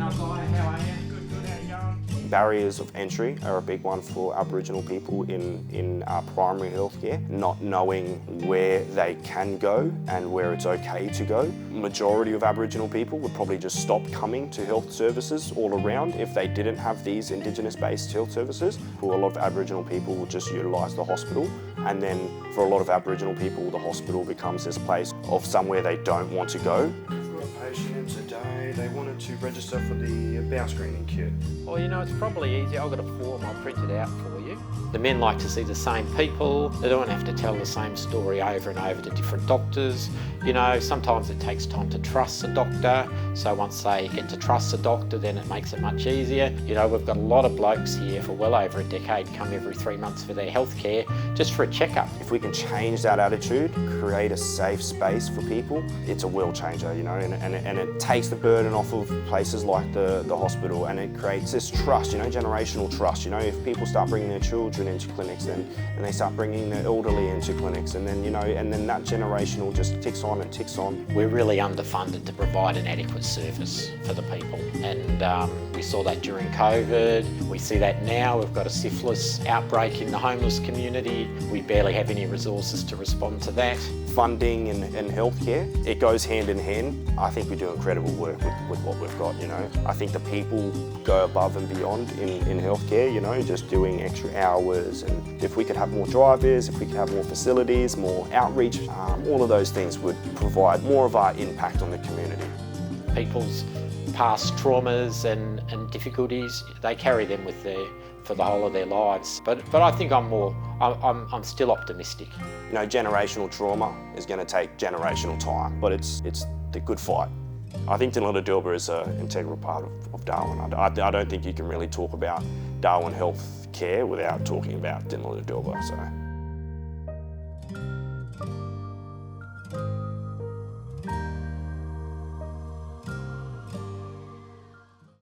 Danila Dilba, how are you? Good, how you going? Barriers of entry are a big one for Aboriginal people in primary healthcare, not knowing where they can go and where it's okay to go. Majority of Aboriginal people would probably just stop coming to health services all around if they didn't have these Indigenous-based health services. For a lot of Aboriginal people will just utilise the hospital, and then for a lot of Aboriginal people the hospital becomes this place of somewhere they don't want to go. Patients a day, they wanted to register for the bowel screening kit. Well, you know, it's probably easy. I've got a form I'll print it out for you. The men like to see the same people. They don't have to tell the same story over and over to different doctors. You know, sometimes it takes time to trust a doctor. So once they get to trust a doctor, then it makes it much easier. You know, we've got a lot of blokes here for well over a decade come every 3 months for their health care, just for a checkup. If we can change that attitude, create a safe space for people, it's a world changer, you know, and it takes the burden off of places like the hospital, and it creates this trust, you know, generational trust. You know, if people start bringing their children into clinics, and they start bringing the elderly into clinics, and then, you know, and then that generational just ticks on and ticks on. We're really underfunded to provide an adequate service for the people, and we saw that during COVID. We see that now. We've got a syphilis outbreak in the homeless community. We barely have any resources to respond to that. Funding and healthcare, it goes hand in hand. I think we do incredible work with what we've got, you know. I think the people go above and beyond in healthcare, you know, just doing extra hours, and if we could have more drivers, if we could have more facilities, more outreach, all of those things would provide more of our impact on the community. People's past traumas and difficulties, they carry them with them for the whole of their lives. But I think I'm still optimistic. You know, generational trauma is going to take generational time, but it's the good fight. I think Danila Dilba is an integral part of Darwin. I don't think you can really talk about Darwin health care without talking about Danila Dilba. So.